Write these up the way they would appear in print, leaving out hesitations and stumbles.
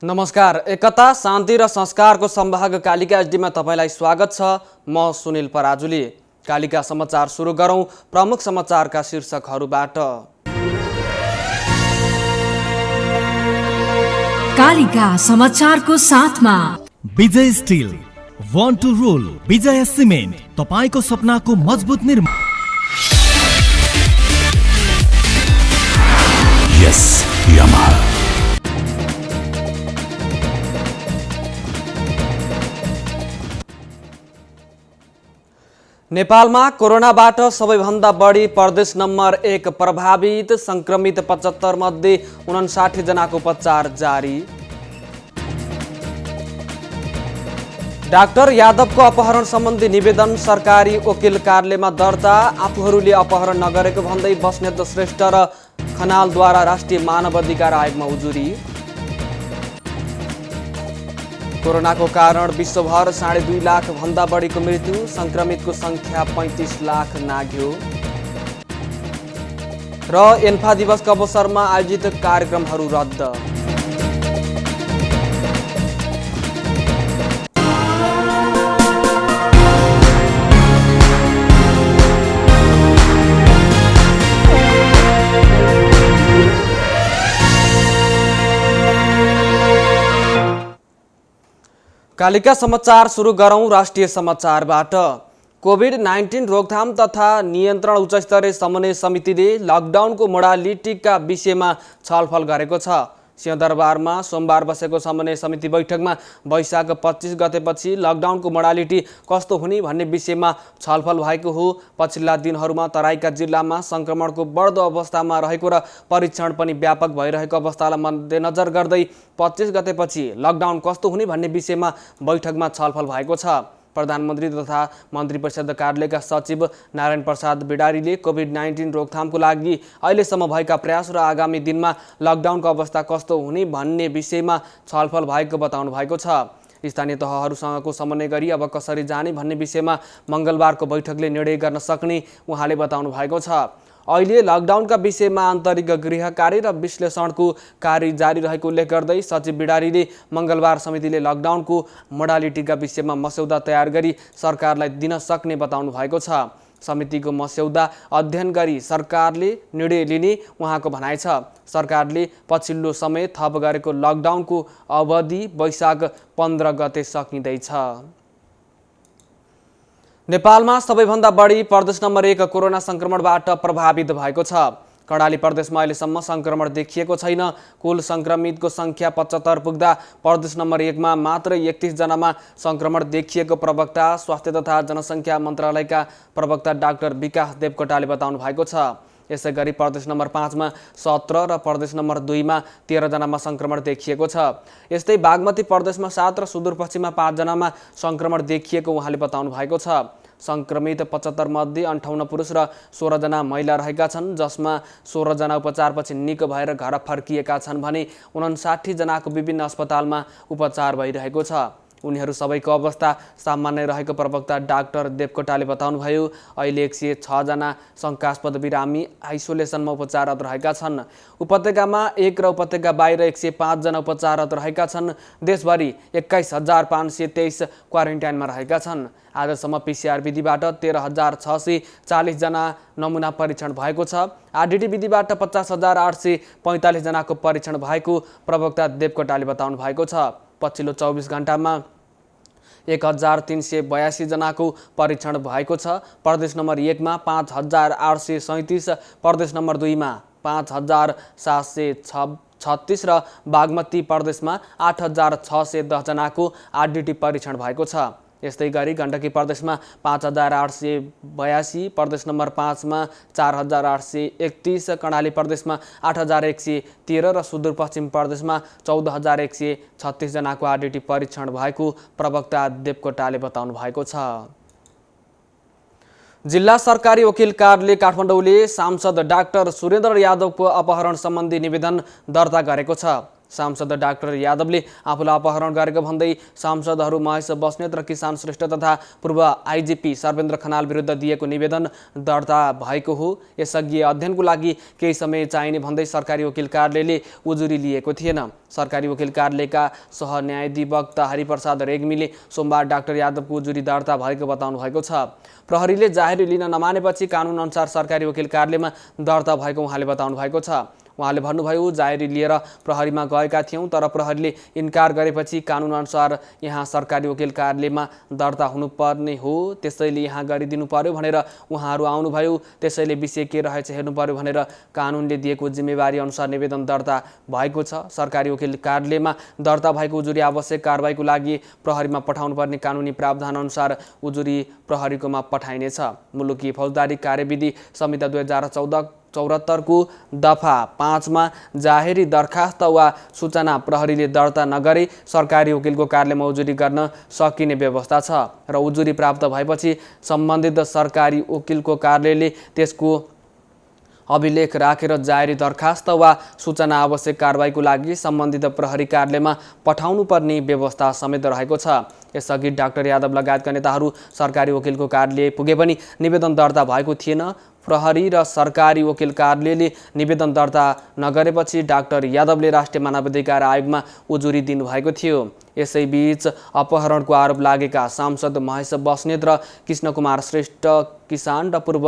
नमस्कार। एकता, शान्ति र संस्कारको सम्भाग कालिका एचडीमा तपाईलाई स्वागत छ। म सुनिल पराजुली। कालिका समाचार सुरु गरौं प्रमुख समाचारका शीर्षकहरूबाट। कालिका समाचारको साथमा Vijay steel, want to rule, Vijay cement, तपाईको सपनाको मजबुत निर्माण। यस यामाहा। नेपालमा कोरोनाबाट सबैभन्दा बढी प्रदेश नम्बर 1 प्रभावित, संक्रमित 75 मध्ये 59 जनाको उपचार जारी। डाक्टर यादवको अपहरण सम्बन्धी निवेदन सरकारी वकिल कार्यालयमा दर्ता। आफूहरूले अपहरण नगरेको भन्दै बस्नेत श्रेष्ठ र खनालद्वारा राष्ट्रिय मानव अधिकार आयोगमा उजुरी। कोरोनाको कारण विश्वभर 2.5 लाख भन्दा बढीको मृत्यु, संक्रमितको संख्या 35 लाख नाग्यो। र एन्फा दिवसको अवसरमा आयोजित कार्यक्रमहरू रद्द। कालिका समाचार सुरु गरौं राष्ट्रिय समाचारबाट। कोभिड-19 रोकथाम तथा नियन्त्रण उच्चस्तरीय समन्वय समितिले लकडाउनको मोडालिटीका विषयमा छलफल गरेको छ। सिंहदरबारमा सोमबार बसेको समन्वय समिति बैठकमा वैशाख 25 गतेपछि लकडाउनको मोडालिटी कस्तो हुने भन्ने विषयमा छलफल भएको हो। पछिल्ला दिनहरूमा तराईका जिल्लामा संक्रमणको बढ्दो अवस्थामा रहेको र परीक्षण पनि व्यापक भइरहेको अवस्थालाई मध्यनजर गर्दै 25 गतेपछि लकडाउन कस्तो हुने भन्ने विषयमा बैठकमा छलफल भएको छ। प्रधानमन्त्री तथा मन्त्री परिषद कार्यालयका सचिव नारायण प्रसाद बिडारीले कोभिड-19 रोकथामको लागि अहिलेसम्म भएका प्रयास र आगामी दिनमा लकडाउनको अवस्था कस्तो हुने भन्ने विषयमा छलफल भएको बताउनु भएको छ। स्थानीय तहहरूसँगको समन्वय गरी अब कसरी जाने भन्ने विषयमा मङ्गलबारको बैठकले निर्णय गर्न सक्ने उहाँले बताउनु भएको छ। अहिले लकडाउनका विषयमा आन्तरिक गृह कार्य र विश्लेषणको कार्य जारी रहेको उल्लेख गर्दै सचिव बिडारीले मङ्गलबार समितिले लकडाउनको मोडालिटीका विषयमा मस्यौदा तयार गरी सरकारलाई दिन सक्ने बताउनु भएको छ। समितिको मस्यौदा अध्ययन गरी सरकारले निर्णय लिने उहाँको भनाइ छ। सरकारले पछिल्लो समय थप गरेको लकडाउनको अवधि वैशाख 15 गते सकिँदैछ। नेपालमा सबैभन्दा बढी प्रदेश नम्बर 1 कोरोना संक्रमणबाट प्रभावित भएको छ। कर्णाली प्रदेशमा अहिलेसम्म संक्रमण देखिएको छैन। कुल संक्रमितको संख्या 75 पुग्दा प्रदेश नम्बर 1 मा मात्र 31 जनामा संक्रमण देखिएको प्रवक्ता स्वास्थ्य तथा जनसङ्ख्या मन्त्रालयका प्रवक्ता डाक्टर विकास देवकोटाले बताउनु भएको छ। यसै गरी प्रदेश नम्बर 5 मा 17 र प्रदेश नम्बर 2 मा 13 जनामा संक्रमण देखिएको छ। यस्तै बागमती प्रदेशमा 7 र सुदूरपश्चिममा 5 जनामा संक्रमण देखिएको उहाँले बताउनु भएको छ। संक्रमित 75 मध्ये 58 पुरुष र 16 जना महिला रहेका छन्, जसमा 16 जना उपचारपछि निको भएर घर फर्किएका छन् भने 59 जनाको विभिन्न अस्पतालमा उपचार भइरहेको छ। उनीहरू सबैको अवस्था सामान्य रहेको प्रवक्ता डाक्टर देवकोटाले बताउनुभयो। अहिले 106 जना शङ्कास्पद बिरामी आइसोलेसनमा उपचाररत रहेका छन्। उपत्यकामा 1 र उपत्यका बाहिर 105 जना उपचाररत रहेका छन्। देशभरि 21,523 क्वारेन्टाइनमा रहेका छन्। आजसम्म पीसीआर विधिबाट 13,640 जना नमुना परीक्षण भएको छ। आरडीटी विधिबाट 50,845 जनाको परीक्षण भएको प्रवक्ता देवकोटाले बताउनु भएको छ। पछिल्लो 24 घण्टामा 1,382 जनाको परीक्षण भएको छ। प्रदेश नम्बर 1 मा 5,837, प्रदेश नम्बर 2 मा 5,736 र बागमती प्रदेशमा 8,610 जनाको आरडीटी परीक्षण भएको छ। यस्तै गरी गण्डकी प्रदेशमा 5,882, प्रदेश नम्बर 5 मा 4,831, कर्णाली प्रदेशमा 8,113 र सुदूरपश्चिम प्रदेशमा 14,136 जनाको आरडीटी परीक्षण भएको प्रवक्ता देवकोटाले बताउनु भएको छ। जिल्ला सरकारी वकिल कार्यालय काठमाडौँले सांसद डाक्टर सुरेन्द्र यादवको अपहरण सम्बन्धी निवेदन दर्ता गरेको छ। सांसद डाक्टर यादवले आफूलाई अपहरण गरेको भन्दै सांसदहरू महेश बस्नेत र किसान श्रेष्ठ तथा पूर्व आइजिपी सर्वेन्द्र खनाल विरुद्ध दिएको निवेदन दर्ता भएको हो। यसअघि अध्ययनको लागि केही समय चाहिने भन्दै सरकारी वकिल कार्यालयले उजुरी लिएको थिएन। सरकारी वकिल कार्यालयका सहन्यायाधिवक्ता हरिप्रसाद रेग्मीले सोमबार डाक्टर यादवको उजुरी दर्ता भएको बताउनु भएको छ। प्रहरीले जाहेरी लिन नमानेपछि कानुन अनुसार सरकारी वकिल कार्यालयमा दर्ता भएको उहाँले बताउनु भएको छ। उहाँले भन्नुभयो, जाहेरी लिएर प्रहरीमा गएका थियौँ तर प्रहरीले इन्कार गरेपछि कानुन अनुसार यहाँ सरकारी वकिल कार्यालयमा दर्ता हुनुपर्ने हो, त्यसैले यहाँ गरिदिनु पर्यो भनेर उहाँहरू आउनुभयो। त्यसैले विषय के रहेछ हेर्नु पर्यो भनेर कानुनले दिएको जिम्मेवारी अनुसार निवेदन दर्ता भएको छ। सरकारी वकिल कार्यालयमा दर्ता भएको उजुरी आवश्यक कारबाहीको लागि प्रहरीमा पठाउनुपर्ने कानुनी प्रावधान अनुसार उजुरी प्रहरीकोमा पठाइनेछ। मुलुकी फौजदारी कार्यविधि संहिता 2074 को दफा 5 मा जाहेरी दरखास्त वा सूचना प्रहरीले दर्ता नगरे सरकारी वकिलको कार्यालयमा उजुरी गर्न सकिने व्यवस्था छ र उजुरी प्राप्त भएपछि सम्बन्धित सरकारी वकिलको कार्यालयले त्यसको अभिलेख राखेर जाहेरी दरखास्त वा सूचना आवश्यक कारबाहीको लागि सम्बन्धित प्रहरी कार्यालयमा पठाउनु पर्ने व्यवस्था समेत रहेको छ। यसअघि डाक्टर यादव लगायतका नेताहरू सरकारी वकिलको कार्यालय पुगे पनि निवेदन दर्ता भएको थिएन। प्रहरी र सरकारी वकिल कार्यालयले निवेदन दर्ता नगरेपछि डाक्टर यादवले राष्ट्रिय मानवाधिकार आयोगमा उजुरी दिनुभएको थियो। यसैबीच अपहरणको आरोप लागेका सांसद महेश बस्नेत र कृष्णकुमार श्रेष्ठ किसान र पूर्व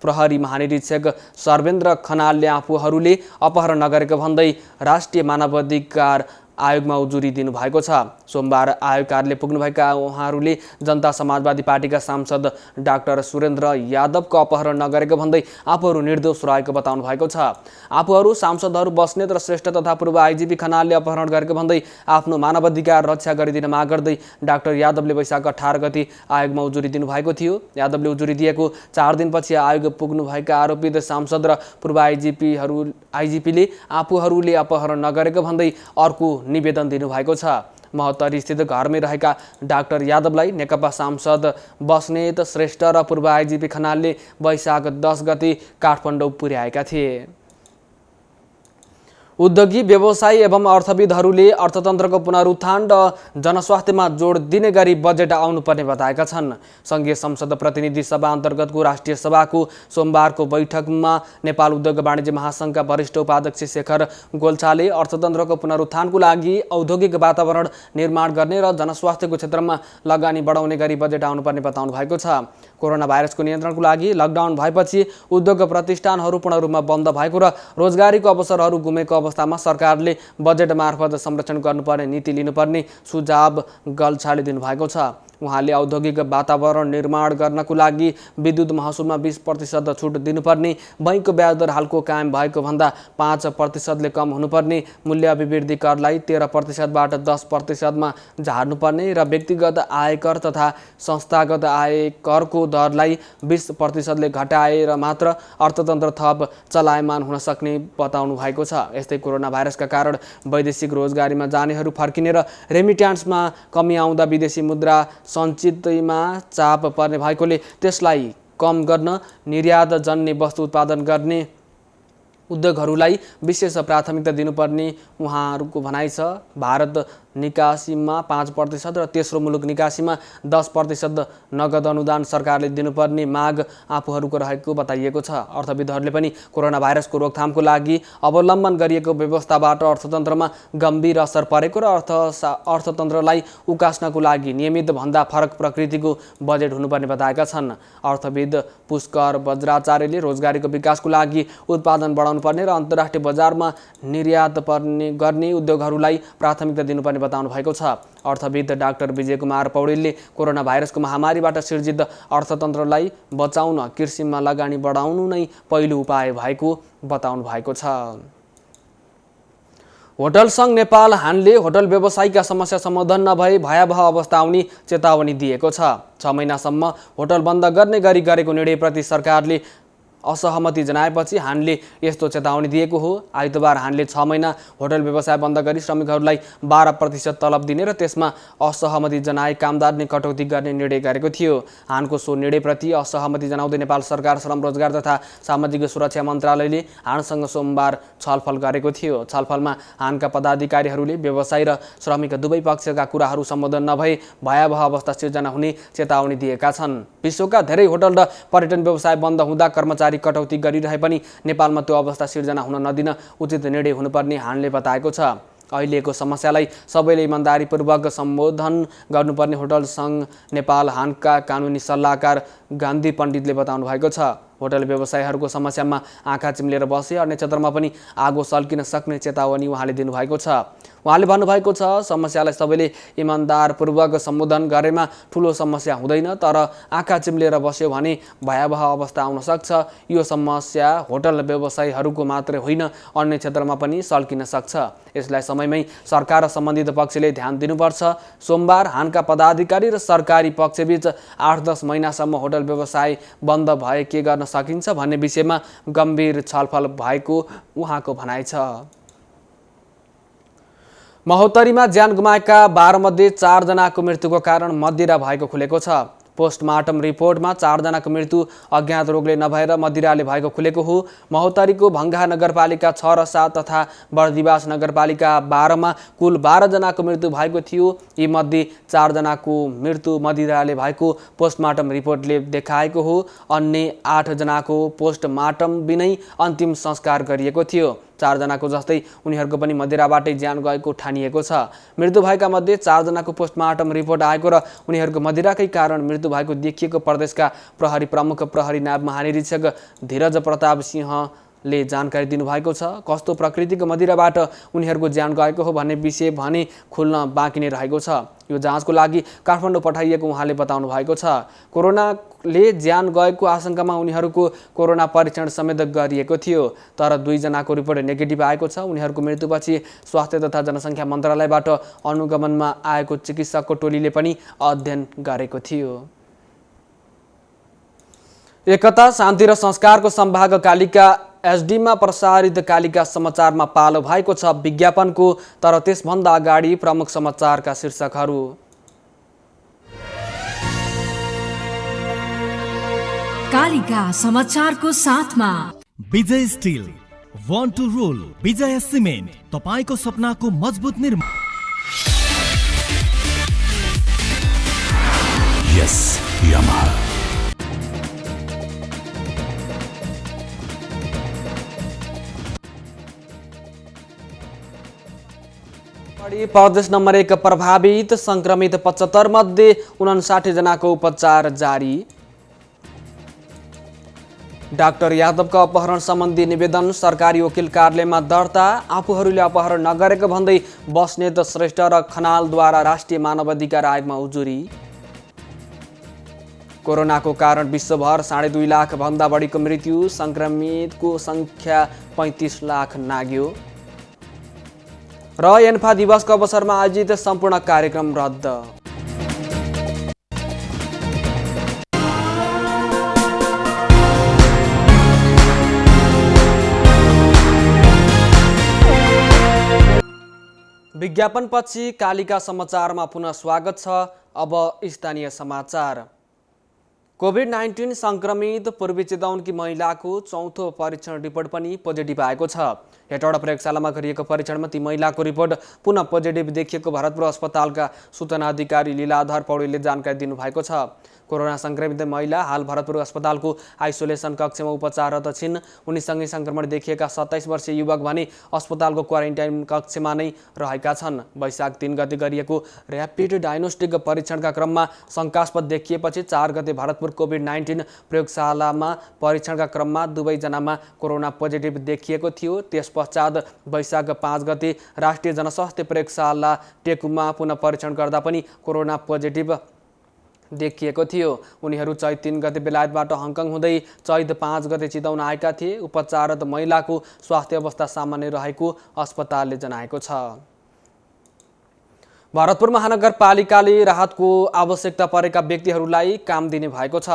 प्रहरी महानिरीक्षक सर्वेन्द्र खनालले आफूहरूले अपहरण नगरेको भन्दै राष्ट्रिय मानवाधिकार आयोगमा उजुरी दिनुभएको छ। सोमबार आयोग कार्यालय पुग्नुभएका उहाँहरूले जनता समाजवादी पार्टीका सांसद डाक्टर सुरेन्द्र यादवको अपहरण नगरेको भन्दै आफूहरू निर्दोष रहेको बताउनु भएको छ। आफूहरू सांसदहरू बस्नेत र श्रेष्ठ तथा पूर्व आइजिपी खनालले अपहरण गरेको भन्दै आफ्नो मानवाधिकार रक्षा गरिदिन माग गर्दै डाक्टर यादवले वैशाख 18 गते आयोगमा उजुरी दिनुभएको थियो। यादवले उजुरी दिएको 4 दिनपछि आयोग पुग्नुभएका आरोपित सांसद र पूर्व आइजिपीले आफूहरूले अपहरण नगरेको भन्दै अर्को निवेदन दिनुभएको छ। महोत्तरी स्थित घरमै रहेका डाक्टर यादवलाई नेकपा सांसद बस्नेत श्रेष्ठ र पूर्व आइजिपी खनालले वैशाख 10 गते काठमाडौँ पुर्याएका थिए। उद्योगी व्यवसायी एवं अर्थविदहरूले अर्थतन्त्रको पुनरुत्थान र जनस्वास्थ्यमा जोड दिने गरी बजेट आउनुपर्ने बताएका छन्। संघीय संसद प्रतिनिधि सभा अन्तर्गतको राष्ट्रिय सभाको सोमबारको बैठकमा नेपाल उद्योग वाणिज्य महासङ्घका वरिष्ठ उपाध्यक्ष शेखर गोल्छाले अर्थतन्त्रको पुनरुत्थानको लागि औद्योगिक वातावरण निर्माण गर्ने र जनस्वास्थ्यको क्षेत्रमा लगानी बढाउने गरी बजेट आउनुपर्ने बताउनु भएको छ। कोरोना भाइरसको नियन्त्रणको लागि लकडाउन भएपछि उद्योग प्रतिष्ठानहरू पूर्ण रूपमा बन्द भएको र रोजगारीको अवसरहरू गुमेको अवस्थामा सरकारले बजेट मार्फत संरक्षण गर्नुपर्ने नीति लिनुपर्ने सुझाव गल्छाले दिनुभएको छ। उहाँले औद्योगिक वातावरण निर्माण गर्नको लागि विद्युत महसुलमा 20% छुट दिनुपर्ने, बैंकको ब्याज दर हालको कायम भएको भन्दा 5%ले कम हुनुपर्ने, मूल्य अभिवृद्धि करलाई 13%बाट 10%मा झार्नुपर्ने र व्यक्तिगत आयकर तथा संस्थागत आयकरको दरलाई 20%ले घटाएर मात्र अर्थतन्त्र थप चलायमान हुन सक्ने बताउनु भएको छ। यस्तै कोरोना भाइरसका कारण वैदेशिक रोजगारीमा जानेहरू फर्किने र रेमिट्यान्समा कमी आउँदा विदेशी मुद्रा सञ्चितमा चाप पर्ने भएकोले त्यसलाई कम गर्न निर्यात जन्य वस्तु उत्पादन गर्ने उद्योगहरूलाई विशेष प्राथमिकता दिनुपर्ने उहाँहरूको भनाइ छ। भारत निकासीमा 5% र तेस्रो मुलुक निकासीमा 10% नगद अनुदान सरकारले दिनुपर्ने माग आफूहरूको रहेको बताइएको छ। अर्थविदहरूले पनि कोरोना भाइरसको रोकथामको लागि अवलम्बन गरिएको व्यवस्थाबाट अर्थतन्त्रमा गम्भीर असर परेको र अर्थतन्त्रलाई उकास्नको लागि नियमित भन्दा फरक प्रकृतिको बजेट हुनुपर्ने बताएका छन्। अर्थविद पुष्कर वज्राचार्यले रोजगारीको विकासको लागि उत्पादन बढाउनुपर्ने र अन्तर्राष्ट्रिय बजारमा निर्यात गर्ने उद्योगहरूलाई प्राथमिकता दिनुपर्ने बताउनु भएको छ। अर्थविद डाक्टर विजय कुमार पौडेलले कोरोना भाइरसको महामारीबाट सिर्जित अर्थतन्त्रलाई बचाउन कृषिमा लगानी बढाउनु नै पहिलो उपाय भएको बताउनु भएको छ। होटल सङ्घ नेपाल हानले होटल व्यवसायीका समस्या समाधान नभए भयावह अवस्था आउने चेतावनी दिएको छ। 6 महिनासम्म होटल बन्द गर्ने गरी गरेको निर्णयप्रति सरकारले असहमति जनाएपछि हानले यस्तो चेतावनी दिएको हो। आइतबार हानले 6 महिना होटल व्यवसाय बन्द गरी श्रमिकहरूलाई 12% तलब दिने र त्यसमा असहमति जनाए कामदारले कटौती गर्ने निर्णय गरेको थियो। हानको सो निर्णयप्रति असहमति जनाउँदै नेपाल सरकार श्रम रोजगार तथा सामाजिक सुरक्षा मन्त्रालयले हानसँग सोमबार छलफल गरेको थियो। छलफलमा हानका पदाधिकारीहरूले व्यवसायी र श्रमिक दुवै पक्षका कुराहरू सम्बोधन नभए भयावह अवस्था सिर्जना हुने चेतावनी दिएका छन्। विश्वका धेरै होटल र पर्यटन व्यवसाय बन्द हुँदा कर्मचारी कटौती गरिरहे पनि नेपालमा त्यो अवस्था सिर्जना हुन नदिन उचित निर्णय हुनुपर्ने हानले बताएको छ। अहिलेको समस्यालाई सबैले इमानदारीपूर्वक सम्बोधन गर्नुपर्ने होटल सङ्घ नेपाल हानका कानुनी सल्लाहकार गान्धी पण्डितले बताउनु भएको छ। होटल व्यवसायीहरूको समस्यामा आँखा चिम्लेर बसे अन्य क्षेत्रमा पनि आगो सल्किन सक्ने चेतावनी उहाँले दिनुभएको छ। उहाँले भन्नुभएको छ, समस्यालाई सबैले इमानदारपूर्वक सम्बोधन गरेमा ठुलो समस्या हुँदैन, तर आँखा चिम्लेर बस्यो भने भयावह अवस्था आउन सक्छ। यो समस्या होटल व्यवसायीहरूको मात्रै होइन, अन्य क्षेत्रमा पनि सल्किन सक्छ। यसलाई समयमै सरकार र सम्बन्धित पक्षले ध्यान दिनुपर्छ। सोमबार हानका पदाधिकारी र सरकारी पक्षबीच 8-10 महिनासम्म होटल व्यवसाय बन्द भए के गर्न सकिन्छ भन्ने विषयमा गम्भीर छलफल भएको उहाँको भनाइ छ। महोत्तरीमा ज्यान गुमाएका 12 मध्ये 4 जनाको मृत्युको कारण मदिरा भएको खुलेको छ। पोस्टमार्टम रिपोर्टमा 4 जनाको मृत्यु अज्ञात रोगले नभएर मदिराले भएको खुलेको हो। महोत्तरीको भङ्गा नगरपालिका 6 र 7 तथा बर्दिवास नगरपालिका 12 मा कुल 12 जनाको मृत्यु भएको थियो। यी मध्ये 4 जनाको मृत्यु मदिराले भएको पोस्टमार्टम रिपोर्टले देखाएको हो। अन्य 8 जनाको पोस्टमार्टम बिनै अन्तिम संस्कार गरिएको थियो। 4 जनाको जस्तै उनीहरूको पनि मदिराबाटै ज्यान गएको ठानिएको छ। मृत्यु भएका मध्ये 4 जनाको पोस्टमार्टम रिपोर्ट आएको र उनीहरूको मदिराकै कारण मृत्यु भएको देखिएको प्रदेशका प्रहरी प्रमुख प्रहरी नायब महानिरीक्षक धीरज प्रताप सिंहले जानकारी दिनुभएको छ। कस्तो प्रकृतिको मदिराबाट उनीहरूको ज्यान गएको हो भन्ने विषय भने खुल्न बाँकी नै रहेको छ। यो जाँचको लागि काठमाडौँ पठाइएको उहाँले बताउनु भएको छ। कोरोनाले ज्यान गएको आशंकामा उनीहरूको कोरोना परीक्षण समेत गरिएको थियो, तर 2 जनाको रिपोर्ट नेगेटिभ आएको छ। उनीहरूको मृत्युपछि स्वास्थ्य तथा जनसङ्ख्या मन्त्रालयबाट अनुगमनमा आएको चिकित्सकको टोलीले पनि अध्ययन गरेको थियो। एकता, शान्ति र संस्कारको सम्भाग कालिका एसडीमा प्रसारित कालिका समाचारमा पालो भएको छ विज्ञापनको, तर त्यसभन्दा अगाडि प्रमुख समाचारका शीर्षकहरू। कालिका समाचारको साथमा Vijay steel, want to rule, Vijay cement, तपाईको सपनाको मजबुत निर्माण। यस यामाहा। प्रदेश नम्बर 1 प्रभावित संक्रमित 75 मध्ये 59 जनाको उपचार जारी। डाक्टर यादवको अपहरण सम्बन्धी निवेदन सरकारी वकिल कार्यालयमा दर्ता। आफूहरूले अपहरण नगरेको भन्दै बस्नेत श्रेष्ठ र खनालद्वारा राष्ट्रिय मानवाधिकार आयोगमा उजुरी। कोरोनाको कारण विश्वभर 2.5 लाख भन्दा बढीको मृत्यु, संक्रमितको संख्या 35 लाख नाग्यो। र एन्फा दिवसको अवसरमा आयोजित सम्पूर्ण कार्यक्रम रद्द। विज्ञापनपछि कालिका समाचारमा पुनः स्वागत छ। अब स्थानीय समाचार। कोभिड-19 संक्रमित पूर्वी चितवनकी महिलाको चौथो परीक्षण रिपोर्ट पनि पोजिटिभ आएको छ। हेटौडा प्रयोगशालामा गरिएको परीक्षणमा ती महिलाको रिपोर्ट पुनः पोजिटिभ देखिएको भरतपुर अस्पतालका सूचना अधिकारी लीलाधर पौडेलले जानकारी दिनुभएको छ। कोरोना संक्रमित महिला हाल भरतपुर अस्पतालको आइसोलेसन कक्षमा उपचाररत छिन्। उनीसँगै संक्रमण देखिएका 27 वर्षीय युवक भने अस्पतालको क्वारेन्टाइन कक्षमा नै रहेका छन्। वैशाख 3 गते गरिएको र्यापिड डायग्नोस्टिक परीक्षणका क्रममा शङ्कास्पद देखिएपछि 4 गते भरतपुर कोभिड-19 प्रयोगशालामा परीक्षणका क्रममा 2 जनामा कोरोना पोजिटिभ देखिएको थियो। त्यसपश्चात वैशाख 5 गते राष्ट्रिय जनस्वास्थ्य प्रयोगशाला टेकुमा पुनः परीक्षण गर्दा पनि कोरोना पोजिटिभ देखिएको थियो। उनीहरू चैत 3 गते बेलायतबाट हङकङ हुँदै चैत 5 गते चितवन आएका थिए। उपचाररत महिलाको स्वास्थ्य अवस्था सामान्य रहेको अस्पतालले जनाएको छ। भरतपुर महानगरपालिकाले राहतको आवश्यकता परेका व्यक्तिहरूलाई काम दिने भएको छ।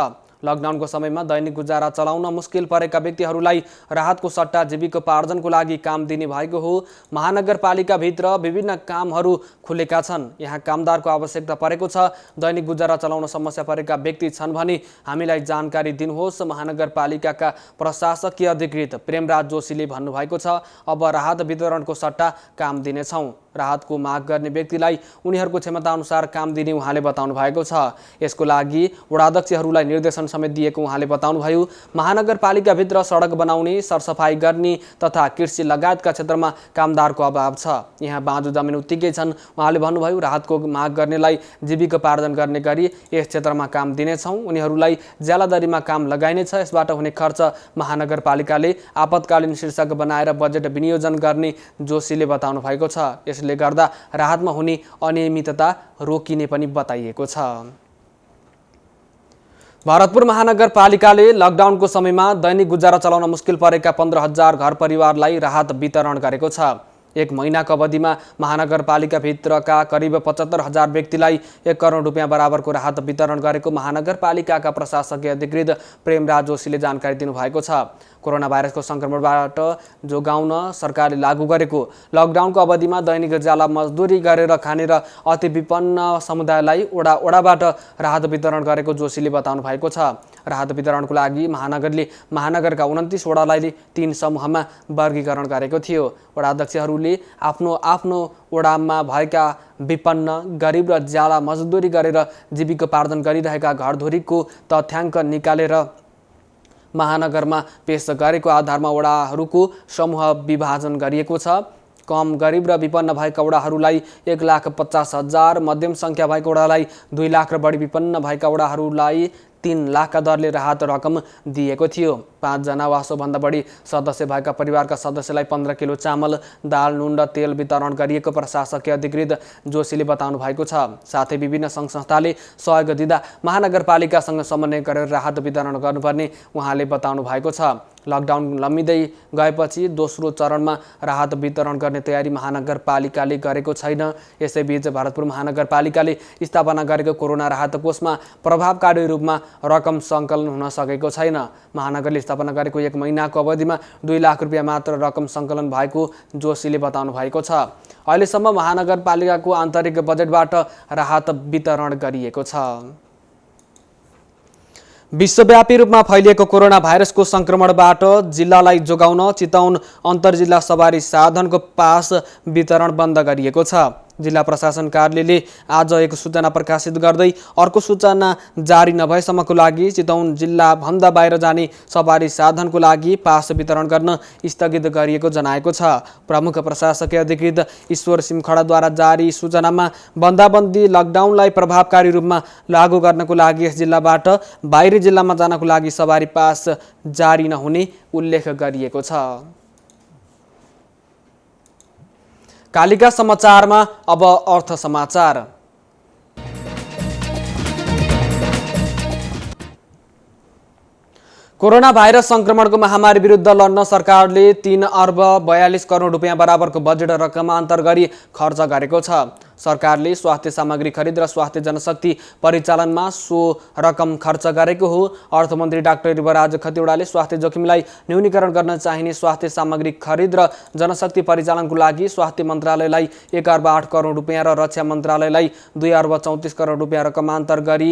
लकडाउनको समयमा दैनिक गुजारा चलाउन मुस्किल परेका व्यक्तिहरूलाई राहतको सट्टा जीविकोपार्जनको लागि काम दिने भएको हो। महानगरपालिकाभित्र विभिन्न कामहरू खुलेका छन्। यहाँ कामदारको आवश्यकता परेको छ। दैनिक गुजारा चलाउन समस्या परेका व्यक्ति छन् भने हामीलाई जानकारी दिनुहोस्। महानगरपालिकाका प्रशासकीय अधिकृत प्रेमराज जोशीले भन्नुभएको छ, अब राहत वितरणको सट्टा काम दिनेछौँ। राहतको माग गर्ने व्यक्तिलाई उनीहरूको क्षमता अनुसार काम दिने उहाँले बताउनु भएको छ। यसको लागि वडाध्यक्षहरूलाई निर्देशन समेत दिएको उहाँले बताउनुभयो। महानगरपालिकाभित्र सडक बनाउने, सरसफाई गर्ने तथा कृषि लगायतका क्षेत्रमा कामदारको अभाव छ। यहाँ बाँझो जमिन उत्तिकै छन्। उहाँले भन्नुभयो, राहतको माग गर्नेलाई जीविकोपार्जन गर्ने गरी यस क्षेत्रमा काम दिनेछौँ। उनीहरूलाई ज्यालादारीमा काम लगाइनेछ। यसबाट हुने खर्च महानगरपालिकाले आपतकालीन शीर्षक बनाएर बजेट विनियोजन गर्ने जोशीले बताउनु भएको छ। यसले गर्दा राहतमा हुने अनियमितता रोकिने पनि बताइएको छ। भरतपुर महानगरपालिकाले लकडाउनको समयमा दैनिक गुजारा चलाउन मुस्किल परेका 15,000 घर परिवारलाई राहत वितरण गरेको छ। एक महिनाको अवधिमा महानगरपालिकाभित्रका करिब 75,000 व्यक्तिलाई 1 करोड रुपियाँ बराबरको राहत वितरण गरेको महानगरपालिकाका प्रशासकीय अधिकृत प्रेमराज जोशीले जानकारी दिनुभएको छ। कोरोना भाइरसको संक्रमणबाट जोगाउन सरकारले लागू गरेको लकडाउनको अवधिमा दैनिक ज्याला मजदुरी गरेर खाने र अति विपन्न समुदायलाई ओडाबाट राहत वितरण गरेको जोशीले बताउनु भएको छ। राहत वितरणको लागि महानगरका 29 वडालाई 3 समूहमा वर्गीकरण गरेको थियो। वडाध्यक्षहरूले आफ्नो आफ्नो वडामा भएका विपन्न, गरिब र ज्याला मजदुरी गरेर जीविकोपार्जन गरिरहेका घरधुरीको तथ्याङ्क निकालेर महानगरमा पेश गरेको आधारमा वडाहरूको समूह विभाजन गरिएको छ। कम गरिब र विपन्न भएका वडाहरूलाई 1,50,000, मध्यम सङ्ख्या भएका वडालाई 2 लाख र बढी विपन्न भएका वडाहरूलाई 3 लाखका दरले राहत रकम दिएको थियो। 5 जना वा सोभन्दा बढी सदस्य भएका परिवारका सदस्यलाई 15 किलो चामल, दाल, नुन र तेल वितरण गरिएको प्रशासकीय अधिकृत जोशीले बताउनु भएको छ। साथै विभिन्न सङ्घ संस्थाले सहयोग दिँदा महानगरपालिकासँग समन्वय गरेर राहत वितरण गर्नुपर्ने उहाँले बताउनु भएको छ। लकडाउन लम्बिँदै गएपछि दोस्रो चरणमा राहत वितरण गर्ने तयारी महानगरपालिकाले गरेको छैन। यसैबीच भरतपुर महानगरपालिकाले स्थापना गरेको कोरोना राहत कोषमा प्रभावकारी रूपमा रकम सङ्कलन हुन सकेको छैन। महानगरले स्थापना गरेको 1 महिनाको अवधिमा 2 लाख रुपियाँ मात्र रकम सङ्कलन भएको जोशीले बताउनु भएको छ। अहिलेसम्म महानगरपालिकाको आन्तरिक बजेटबाट राहत वितरण गरिएको छ। विश्वव्यापी रूपमा फैलिएको कोरोना भाइरसको संक्रमणबाट जिल्लालाई जोगाउन चितवन अन्तर्जिल्ला सवारी साधनको पास वितरण बन्द गरिएको छ। जिल्ला प्रशासन कार्यालयले आज एक सूचना प्रकाशित गर्दै अर्को सूचना जारी नभएसम्मको लागि चितवन जिल्ला भन्दा बाहिर जाने सवारी साधनको लागि पास वितरण गर्न स्थगित गरिएको जनाएको छ। प्रमुख प्रशासकीय अधिकृत ईश्वर सिमखडाद्वारा जारी सूचनामा बन्दाबन्दी लकडाउनलाई प्रभावकारी रूपमा लागू गर्नको लागि यस जिल्लाबाट बाहिरी जिल्लामा जानको लागि सवारी पास जारी नहुने उल्लेख गरिएको छ। कालिका समाचारमा अब अर्थ समाचार। कोरोना भाइरस संक्रमणको महामारी विरुद्ध लड्न सरकारले 3 अर्ब 42 करोड रुपियाँ बराबरको बजेट रकमान्तर गरी खर्च गरेको छ। सरकारले स्वास्थ्य सामग्री खरिद र स्वास्थ्य जनशक्ति परिचालनमा सो रकम खर्च गरेको हो। अर्थमन्त्री डाक्टर युवराज खतिवडाले स्वास्थ्य जोखिमलाई न्यूनीकरण गर्न चाहिने स्वास्थ्य सामग्री खरिद र जनशक्ति परिचालनको लागि स्वास्थ्य मन्त्रालयलाई 1 अर्ब 8 करोड रुपियाँ र रक्षा मन्त्रालयलाई 2 अर्ब 34 करोड रुपियाँ रकमान्तर गरी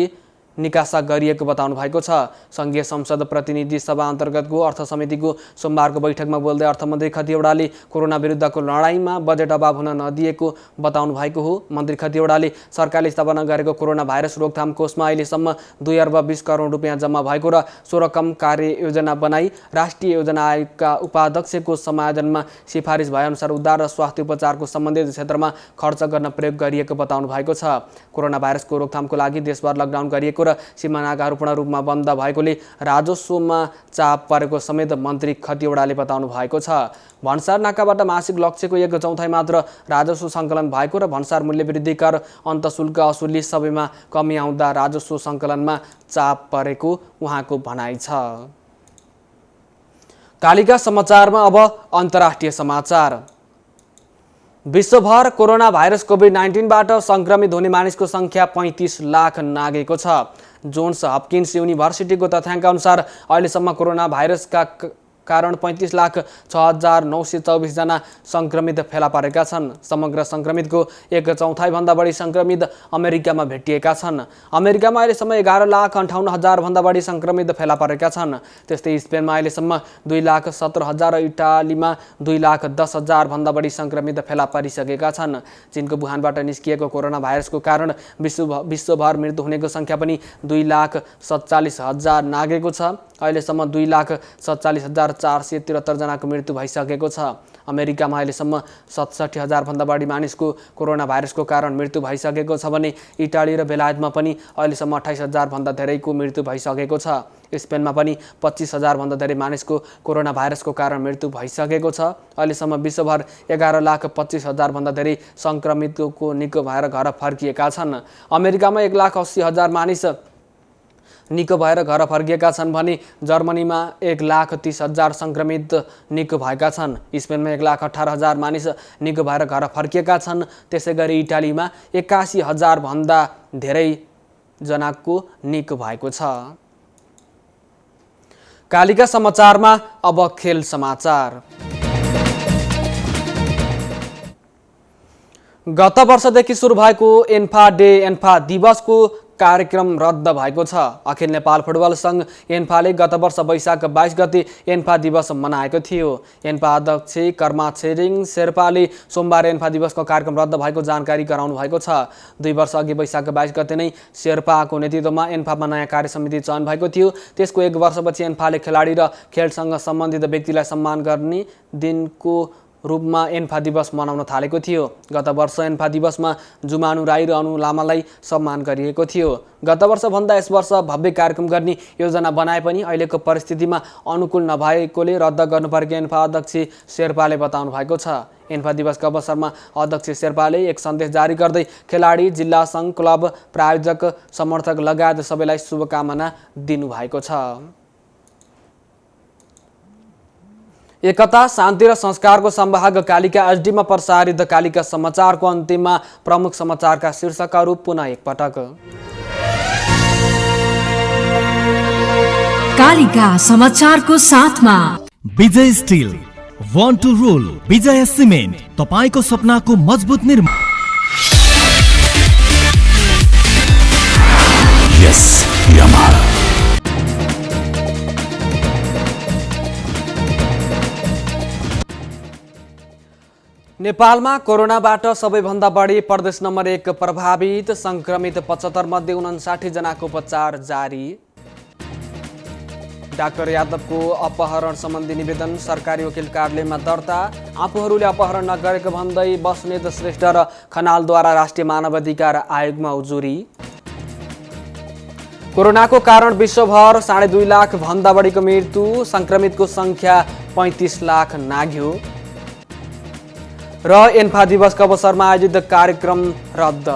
निकासा गरिएको बताउनु भएको छ। संघीय संसद प्रतिनिधि सभा अन्तर्गतको अर्थ समितिको सोमबारको बैठकमा बोल्दै अर्थमन्त्री खतिवडाले कोरोना विरुद्धको लडाईँमा बजेट अभाव हुन नदिएको बताउनु भएको हो। मन्त्री खतिवडाले सरकारले स्थापना गरेको कोरोना भाइरस रोकथाम कोषमा अहिलेसम्म 2 अर्ब 20 करोड रुपियाँ जम्मा भएको र सो रकम कार्ययोजना बनाई राष्ट्रिय योजना आयोगका उपाध्यक्षको समायोजनमा सिफारिस भएअनुसार उद्धार र स्वास्थ्य उपचारको सम्बन्धित क्षेत्रमा खर्च गर्न प्रयोग गरिएको बताउनु भएको छ। कोरोना भाइरसको रोकथामको लागि देशभर लकडाउन गरिएको र सीमानाकाहरू पूर्ण रूपमा बन्द भएकोले राजस्वमा चाप परेको समेत मन्त्री खतिवडाले बताउनु भएको छ। भन्सार नाकाबाट मासिक लक्ष्यको 1/4 मात्र राजस्व सङ्कलन भएको र भन्सार मूल्य वृद्धि कर अन्तशुल्क असुली सबैमा कमी आउँदा राजस्व सङ्कलनमा चाप परेको उहाँको भनाइ छ। कालिका समाचारमा अब अन्तर्राष्ट्रिय समाचार। विश्वभर कोरोना भाइरस कोभिड-19बाट संक्रमित हुने मानिसको संख्या 35 लाख नागेको छ। जोन्स हपकिन्स युनिभर्सिटीको तथ्याङ्क अनुसार अहिलेसम्म कोरोना भाइरसका कारण 35,06,924 जना संक्रमित फेला परेका छन्। समग्र संक्रमितको 1/4 भन्दा बढी संक्रमित अमेरिकामा भेटिएका छन्। अमेरिकामा अहिलेसम्म 11,58,000 भन्दा बढी संक्रमित फेला परेका छन्। त्यस्तै स्पेनमा अहिलेसम्म 2,17,000 र इटालीमा 2,10,000 भन्दा बढी संक्रमित फेला परिसकेका छन्। चीनको वुहानबाट निस्किएको कोरोना भाइरसको कारण विश्वभर मृत्यु हुनेको संख्या पनि 2,47,000 नागेको छ। अहिलेसम्म 2,47,473 जनाको मृत्यु भइसकेको छ। अमेरिकामा अहिलेसम्म 67,000 भन्दा बढी मानिसको कोरोना भाइरसको कारण मृत्यु भइसकेको छ भने इटाली र बेलायतमा पनि अहिलेसम्म 28,000 भन्दा धेरैको मृत्यु भइसकेको छ। स्पेनमा पनि 25,000 भन्दा धेरै मानिसको कोरोना भाइरसको कारण मृत्यु भइसकेको छ। अहिलेसम्म विश्वभर 11,25,000 भन्दा धेरै संक्रमितको निको भएर घर फर्किएका छन्। अमेरिकामा 1,80,000 मानिस निको भएर घर फर्किएका छन् भने जर्मनीमा 1,30,000 संक्रमित निको भएका छन्। स्पेनमा 1,18,000 मानिस निको भएर घर फर्किएका छन्। त्यसैगरी इटालीमा 81,000 भन्दा धेरै जनाको निको भएको छ। कालिका समाचारमा अब खेल समाचार। गत वर्षदेखि सुरु भएको एन्फा दिवसको कार्यक्रम रद्द भएको छ। अखिल नेपाल फुटबल संघ एन्फाले गत वर्ष वैशाख 22 गते एन्फा दिवस मनाएको थियो। एन्फा अध्यक्ष कर्मा छिरिङ शेर्पाले सोमबार एन्फा दिवसको कार्यक्रम रद्द भएको जानकारी गराउनु भएको छ। 2 वर्ष अघि वैशाख 22 गते नै शेर्पाको नेतृत्वमा एन्फामा नयाँ कार्य समिति चयन भएको थियो। त्यसको 1 वर्षपछि एन्फाले खेलाडी र खेलसँग सम्बन्धित व्यक्तिलाई सम्मान गर्ने दिनको रूपमा एन्फा दिवस मनाउन थालेको थियो। गत वर्ष एन्फा दिवसमा जुमानु राई र अनु लामालाई सम्मान गरिएको थियो। गत वर्षभन्दा यस वर्ष भव्य कार्यक्रम गर्ने योजना बनाए पनि अहिलेको परिस्थितिमा अनुकूल नभएकोले रद्द गर्नुपरेको एन्फा अध्यक्ष शेर्पाले बताउनु भएको छ। एन्फा दिवसको अवसरमा अध्यक्ष शेर्पाले एक सन्देश जारी गर्दै खेलाडी, जिल्ला सङ्घ, क्लब, प्रायोजक, समर्थक लगायत सबैलाई शुभकामना दिनुभएको छ। एकता, शान्ति र संस्कारको संवाहक कालिका एचडीमा प्रसारित कालिका समाचारको अन्तिममा प्रमुख समाचारका शीर्षकहरू पुनः एकपटक। कालिका समाचारको साथमा Vijay steel, want to rule, Vijay cement, तपाईको सपनाको मजबुत निर्माण। यस यामाहा। नेपालमा कोरोनाबाट सबैभन्दा बढी प्रदेश नम्बर 1 प्रभावित, संक्रमित 75 मध्ये 59 जनाको उपचार जारी। डाक्टर यादवको अपहरण सम्बन्धी निवेदन सरकारी वकिल कार्यालयमा दर्ता। आफूहरूले अपहरण नगरेको भन्दै बस्नेत श्रेष्ठ र खनालद्वारा राष्ट्रिय मानवाधिकार आयोगमा उजुरी। कोरोनाको कारण विश्वभर 2.5 लाख भन्दा बढीको मृत्यु, संक्रमितको संख्या 35 लाख नाग्यो। र एन्फा दिवसको अवसरमा आयोजित कार्यक्रम रद्द।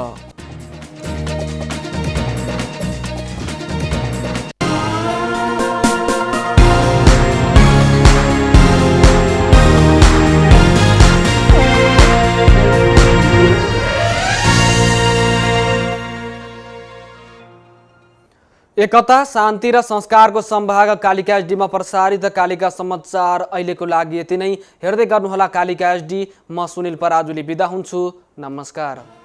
एकता, शान्ति र संस्कारको संवाहक कालिका एचडीमा प्रसारित कालिका समाचार अहिलेको लागि यति नै। हेर्दै गर्नुहोला कालिका एचडी। म सुनिल पराजुली बिदा हुन्छु। नमस्कार।